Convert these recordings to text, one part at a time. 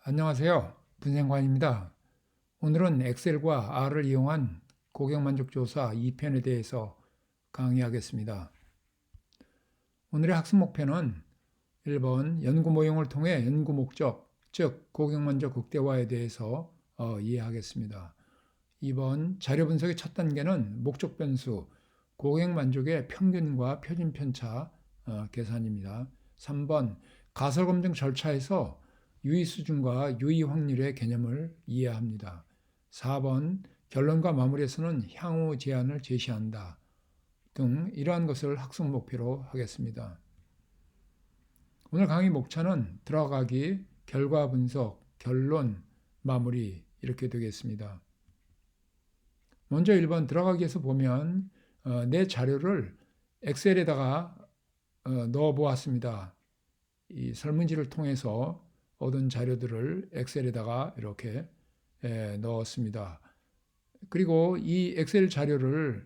안녕하세요. 분생관입니다. 오늘은 엑셀과 R을 이용한 고객만족조사 2편에 대해서 강의하겠습니다. 오늘의 학습 목표는 1번 연구 모형을 통해 연구 목적, 즉 고객만족 극대화에 대해서 이해하겠습니다. 2번 자료 분석의 첫 단계는 목적 변수, 고객만족의 평균과 표준 편차 계산입니다. 3번 가설 검증 절차에서 유의 수준과 유의 확률의 개념을 이해합니다. 4번 결론과 마무리에서는 향후 제안을 제시한다 등 이러한 것을 학습 목표로 하겠습니다. 오늘 강의 목차는 들어가기, 결과 분석, 결론, 마무리 이렇게 되겠습니다. 먼저 1번 들어가기에서 보면 내 자료를 엑셀에다가 넣어 보았습니다. 이 설문지를 통해서 얻은 자료들을 엑셀에다가 이렇게 넣었습니다. 그리고 이 엑셀 자료를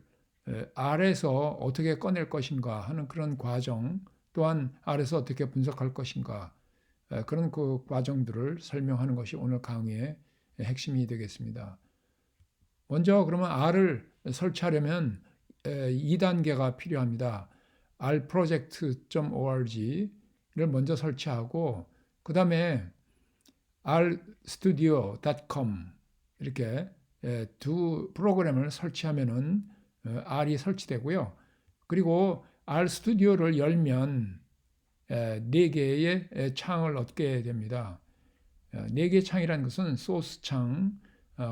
R에서 어떻게 꺼낼 것인가 하는 그런 과정, 또한 R에서 어떻게 분석할 것인가, 그런 그 과정들을 설명하는 것이 오늘 강의의 핵심이 되겠습니다. 먼저 그러면 R을 설치하려면 2단계가 필요합니다. rproject.org를 먼저 설치하고 그 다음에 rstudio.com 이렇게 두 프로그램을 설치하면은 R이 설치되고요. 그리고 RStudio를 열면 4개의 창을 얻게 됩니다. 4개의 창이라는 것은 소스 창,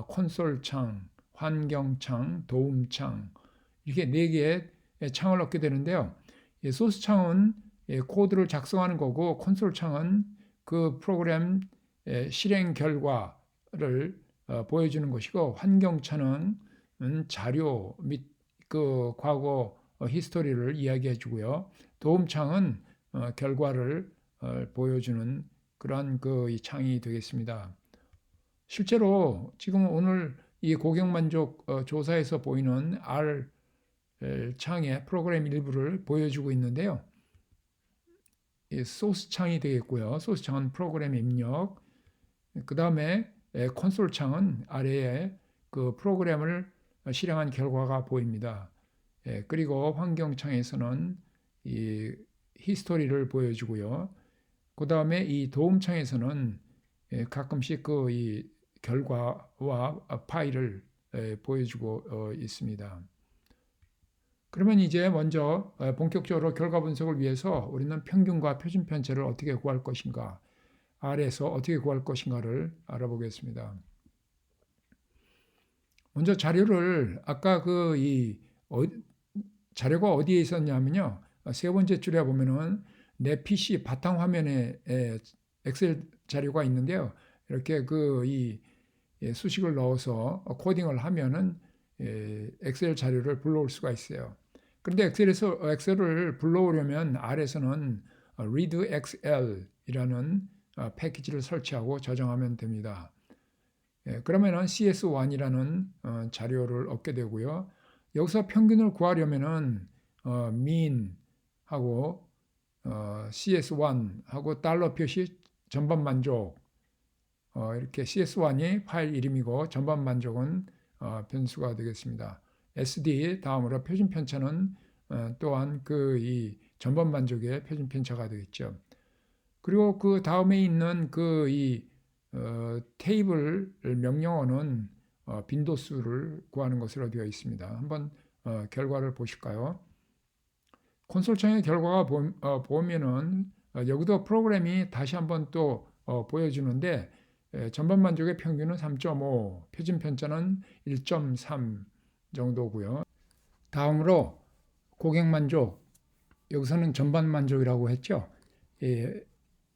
콘솔 창, 환경 창, 도움 창 이렇게 4개의 창을 얻게 되는데요. 소스 창은 코드를 작성하는 거고 콘솔 창은 그 프로그램 실행 결과를 보여주는 것이고 환경창은 자료 및 그 과거 히스토리를 이야기해 주고요. 도움창은 결과를 보여주는 그러한 그 창이 되겠습니다. 실제로 지금 오늘 이 고객만족 조사에서 보이는 R 창의 프로그램 일부를 보여주고 있는데요. 소스 창이 되겠고요. 소스 창은 프로그램 입력, 그 다음에 콘솔 창은 아래에 그 프로그램을 실행한 결과가 보입니다. 그리고 환경 창에서는 이 히스토리를 보여주고요. 그 다음에 이 도움 창에서는 가끔씩 그 이 결과와 파일을 보여주고 있습니다. 그러면 이제 먼저 본격적으로 결과 분석을 위해서 우리는 평균과 표준 편차를 어떻게 구할 것인가, R에서 어떻게 구할 것인가를 알아보겠습니다. 먼저 자료를 아까 자료가 어디에 있었냐면요. 세 번째 줄에 보면은 내 PC 바탕 화면에 엑셀 자료가 있는데요. 이렇게 수식을 넣어서 코딩을 하면은 엑셀 자료를 불러올 수가 있어요. 그런데 엑셀을 불러오려면 R에서는 readxl이라는 패키지를 설치하고 저장하면 됩니다. 그러면은 CS1이라는 자료를 얻게 되고요. 여기서 평균을 구하려면은 mean하고 CS1하고 달러 표시 전반 만족 이렇게 CS1이 파일 이름이고 전반 만족은 변수가 되겠습니다. SD 다음으로 표준 편차는 또한 이 전반 만족의 표준 편차가 되겠죠. 그리고 그 다음에 있는 테이블 명령어는 빈도수를 구하는 것으로 되어 있습니다. 한번 결과를 보실까요? 콘솔 창의 결과가 보면은 여기도 프로그램이 다시 한번 또 보여주는데 전반 만족의 평균은 3.5, 표준 편차는 1.3 정도고요. 다음으로 고객 만족, 여기서는 전반 만족이라고 했죠.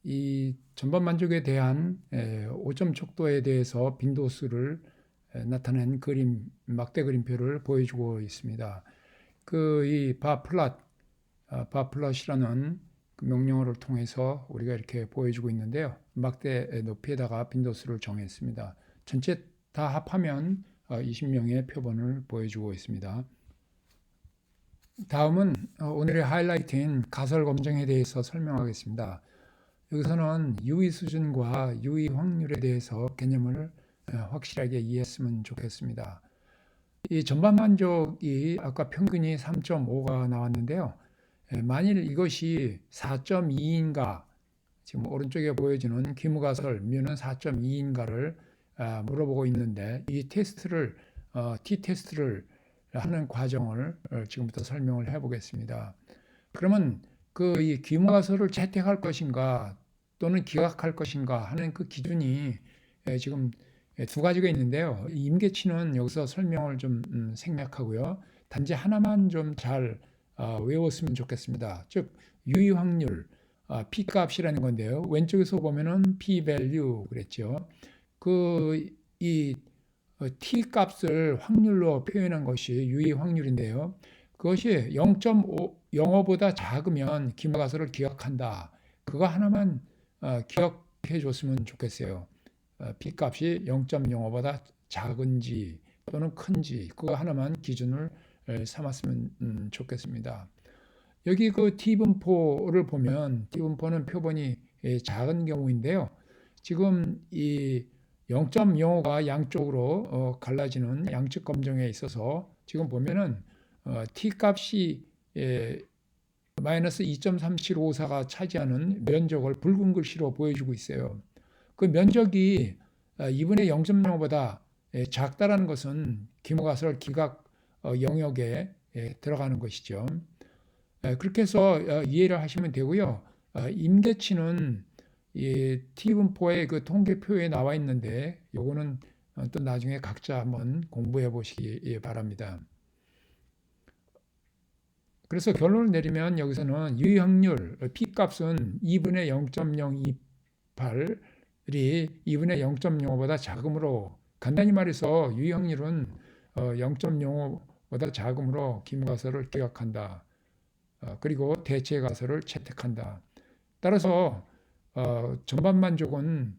이 전반 만족에 대한 5점 척도에 대해서 빈도수를 나타낸 그림, 막대 그림표를 보여주고 있습니다. 이 바플롯이라는 그 명령어를 통해서 우리가 이렇게 보여주고 있는데요. 막대 높이에다가 빈도수를 정했습니다. 전체 다 합하면 20명의 표본을 보여주고 있습니다. 다음은 오늘의 하이라이트인 가설 검증에 대해서 설명하겠습니다. 여기서는 유의 수준과 유의 확률에 대해서 개념을 확실하게 이해했으면 좋겠습니다. 이 전반 만족이 아까 평균이 3.5가 나왔는데요. 만일 이것이 4.2인가, 지금 오른쪽에 보여지는 귀무가설 뮤는 4.2인가를 물어보고 있는데, 이 테스트를 t-테스트를 하는 과정을 지금부터 설명을 해 보겠습니다. 그러면 이 귀무가설을 채택할 것인가 또는 기각할 것인가 하는 그 기준이 지금 두 가지가 있는데요. 임계치는 여기서 설명을 좀 생략하고요. 단지 하나만 좀 잘 외웠으면 좋겠습니다. 즉 유의 확률, p 값이라는 건데요. 왼쪽에서 보면은 p value 그랬죠. 이 t 값을 확률로 표현한 것이 유의 확률인데요. 그것이 0.05보다 작으면 기무가설을 기각한다. 그거 하나만 기억해 줬으면 좋겠어요. p 값이 0.05보다 작은지 또는 큰지 그거 하나만 기준을 삼았으면 좋겠습니다. 여기 그 t분포를 보면 t분포는 표본이 작은 경우인데요. 지금 이 0.05가 양쪽으로 갈라지는 양측 검정에 있어서 지금 보면은 t 값이 마이너스 2.3754가 차지하는 면적을 붉은 글씨로 보여주고 있어요. 그 면적이 2분의 0.05보다 작다라는 것은 기무가설 기각 영역에 들어가는 것이죠. 그렇게 해서 이해를 하시면 되고요. 임계치는 이 t분포의 그 통계표에 나와 있는데 요거는 또 나중에 각자 한번 공부해 보시기 바랍니다. 그래서 결론을 내리면 여기서는 유의 확률 p 값은 2분의 0.028이 2분의 0.05보다 작으므로, 간단히 말해서 유의 확률은 0.05보다 작으므로 기무가설을 기각한다. 그리고 대체 가설을 채택한다. 따라서 전반 만족은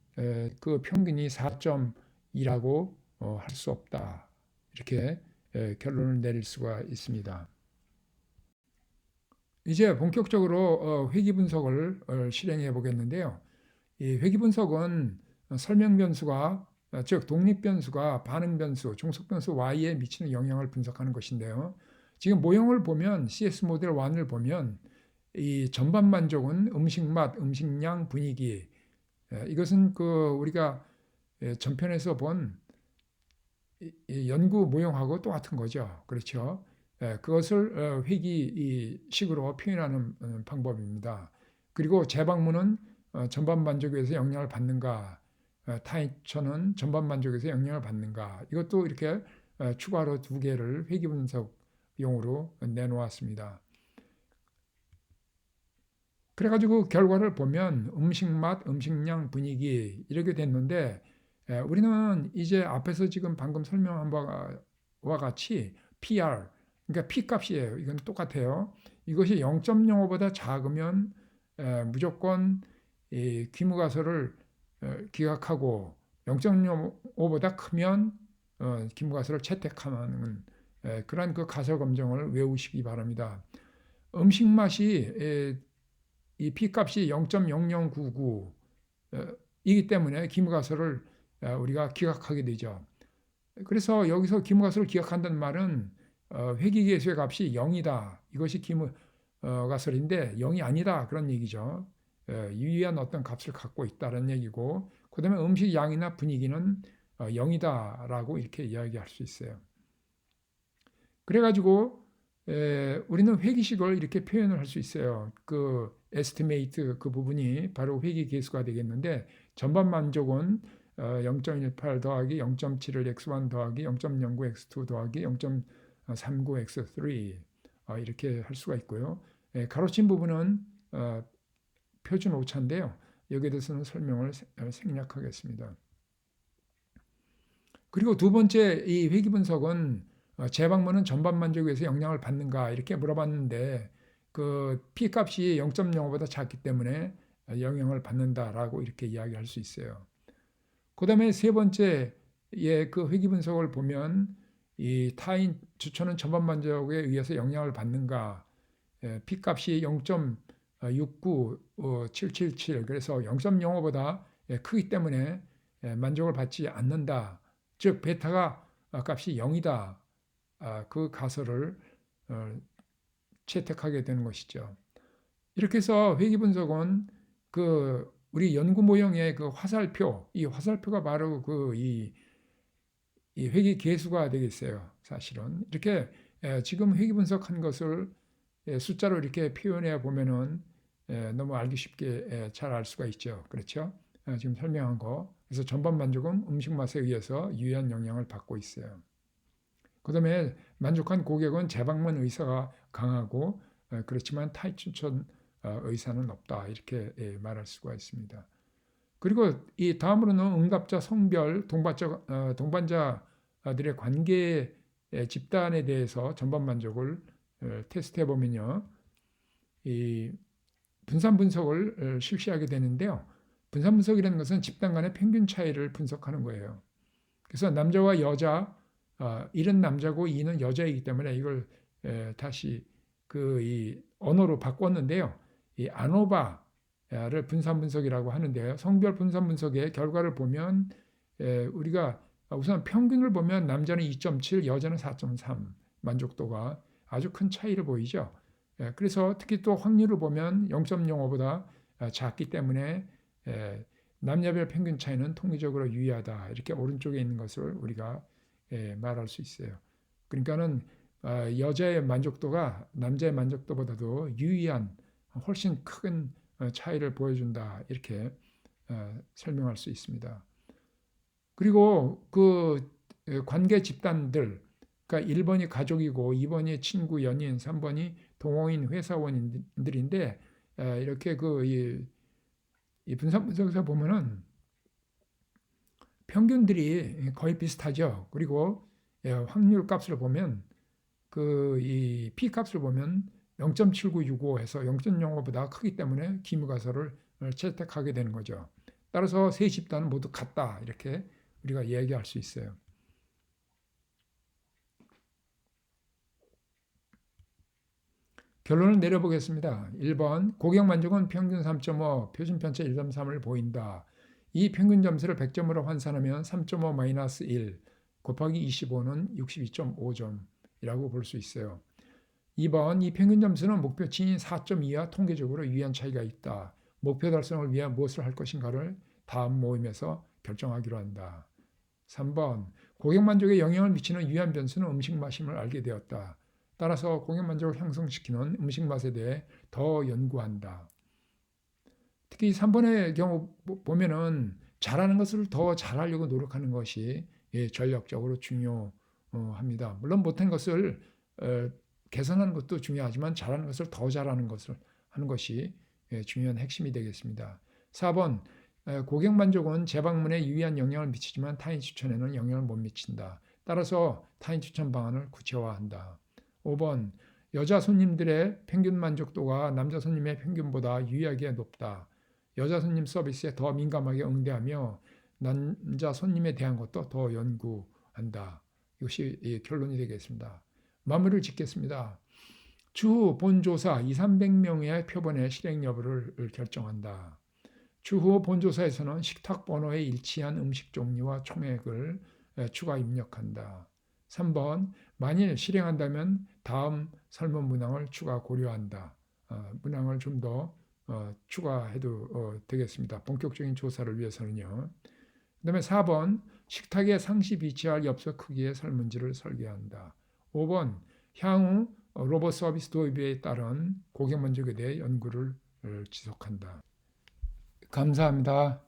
그 평균이 4.2라고 할 수 없다. 이렇게 결론을 내릴 수가 있습니다. 이제 본격적으로 회귀 분석을 실행해 보겠는데요. 이 회귀 분석은 설명 변수가 즉 독립 변수가 반응 변수, 종속 변수 y에 미치는 영향을 분석하는 것인데요. 지금 모형을 보면 CS 모델 1을 보면 이 전반 만족은 음식 맛, 음식량, 분위기, 이것은 우리가 전편에서 본 연구 모형하고 똑같은 거죠. 그렇죠? 그것을 회귀식으로 표현하는 방법입니다. 그리고 재방문은 전반 만족에 의해서 영향을 받는가, 타인처는 전반 만족에서 영향을 받는가, 이것도 이렇게 추가로 두 개를 회귀 분석용으로 내놓았습니다. 그래가지고 결과를 보면 음식 맛, 음식량, 분위기 이렇게 됐는데, 우리는 이제 앞에서 지금 방금 설명한 바와 같이 PR, 그러니까 P 값이에요. 이건 똑같아요. 이것이 0.05보다 작으면 무조건 이 귀무가설을 기각하고 0.05보다 크면 귀무가설을 채택하는 그런 그 가설 검정을 외우시기 바랍니다. 음식 맛이 이 P값이 0.0099 이기 때문에 귀무가설을 우리가 기각하게 되죠. 그래서 여기서 귀무가설을 기각한다는 말은 회귀계수의 값이 0이다. 이것이 귀무가설인데 0이 아니다. 그런 얘기죠. 유의한 어떤 값을 갖고 있다는 얘기고, 그 다음에 음식 양이나 분위기는 0이다라고 이렇게 이야기할 수 있어요. 그래가지고 우리는 회귀식을 이렇게 표현을 할 수 있어요. 그 estimate 그 부분이 바로 회귀 계수가 되겠는데, 전반 만족은 0.18 더하기 0.71 x1 더하기 0.09 x2 더하기 0.39 x3 이렇게 할 수가 있고요. 가로친 부분은 표준 오차인데요. 여기에 대해서는 설명을 생략하겠습니다. 그리고 두 번째 이 회귀 분석은 재방문은 전반 만족에 의해서 영향을 받는가 이렇게 물어봤는데, 그 P 값이 0.05보다 작기 때문에 영향을 받는다라고 이렇게 이야기할 수 있어요. 그 다음에 세 번째의 그 회귀 분석을 보면 이 타인 주초는 전반 만족에 의해서 영향을 받는가, P 값이 69777 그래서 0.05보다 크기 때문에 만족을 받지 않는다. 즉 베타가 값이 0이다. 그 가설을 채택하게 되는 것이죠. 이렇게 해서 회귀 분석은 그 우리 연구 모형의 그 화살표, 이 화살표가 바로 이 회귀 계수가 되겠어요. 사실은 이렇게 지금 회귀 분석한 것을 숫자로 이렇게 표현해 보면은 너무 알기 쉽게 잘 알 수가 있죠. 그렇죠? 지금 설명한 거. 그래서 전반 만족은 음식 맛에 의해서 유의한 영향을 받고 있어요. 그 다음에 만족한 고객은 재방문 의사가 강하고 그렇지만 타입 추천 의사는 없다. 이렇게 말할 수가 있습니다. 그리고 이 다음으로는 응답자 성별, 동반자들의 관계 집단에 대해서 전반 만족을 테스트해 보면요. 이 분산 분석을 실시하게 되는데요. 분산 분석이라는 것은 집단 간의 평균 차이를 분석하는 거예요. 그래서 남자와 여자, 1은 남자고 2는 여자이기 때문에 이걸 다시 이 언어로 바꿨는데요. 이 아노바를 분산 분석이라고 하는데요. 성별 분산 분석의 결과를 보면 우리가 우선 평균을 보면 남자는 2.7, 여자는 4.3 만족도가 아주 큰 차이를 보이죠. 그래서 특히 또 확률을 보면 0.05보다 작기 때문에 남녀별 평균 차이는 통계적으로 유의하다. 이렇게 오른쪽에 있는 것을 우리가 말할 수 있어요. 그러니까는 여자의 만족도가 남자의 만족도보다도 유의한 훨씬 큰 차이를 보여준다. 이렇게 설명할 수 있습니다. 그리고 그 관계 집단들, 그러니까 1번이 가족이고 2번이 친구, 연인, 3번이 동호인, 회사원들인데 이렇게 이 분산 분석에서 보면은 평균들이 거의 비슷하죠. 그리고 확률 값을 보면 이 p 값을 보면 0.7965 해서 0.05보다 크기 때문에 기무가설을 채택하게 되는 거죠. 따라서 세 집단은 모두 같다. 이렇게 우리가 얘기할 수 있어요. 결론을 내려보겠습니다. 1번 고객 만족은 평균 3.5, 표준 편차 1.3을 보인다. 이 평균 점수를 100점으로 환산하면 3.5-1 곱하기 25는 62.5점이라고 볼 수 있어요. 2번 이 평균 점수는 목표치인 4.2와 통계적으로 유의한 차이가 있다. 목표 달성을 위해 무엇을 할 것인가를 다음 모임에서 결정하기로 한다. 3번 고객 만족에 영향을 미치는 유의한 변수는 음식 맛임을 알게 되었다. 따라서 고객 만족을 향상시키는 음식 맛에 대해 더 연구한다. 특히 3번의 경우 보면은 잘하는 것을 더 잘하려고 노력하는 것이 전략적으로 중요합니다. 물론 못한 것을 개선하는 것도 중요하지만 잘하는 것을 더 잘하는 것을 하는 것이 중요한 핵심이 되겠습니다. 4번 고객 만족은 재방문에 유의한 영향을 미치지만 타인 추천에는 영향을 못 미친다. 따라서 타인 추천 방안을 구체화한다. 5번 여자 손님들의 평균 만족도가 남자 손님의 평균보다 유의하기에 높다. 여자 손님 서비스에 더 민감하게 응대하며 남자 손님에 대한 것도 더 연구한다. 이것이 결론이 되겠습니다. 마무리를 짓겠습니다. 추후 본조사 2,300명의 표본의 실행 여부를 결정한다. 추후 본조사에서는 식탁 번호에 일치한 음식 종류와 총액을 추가 입력한다. 3번 만일 실행한다면 다음 설문 문항을 추가 고려한다. 문항을 좀 더 추가해도 되겠습니다. 본격적인 조사를 위해서는요. 그 다음에 4번 식탁에 상시 비치할 엽서 크기의 설문지를 설계한다. 5번 향후 로봇 서비스 도입에 따른 고객 만족에 대해 연구를 지속한다. 감사합니다.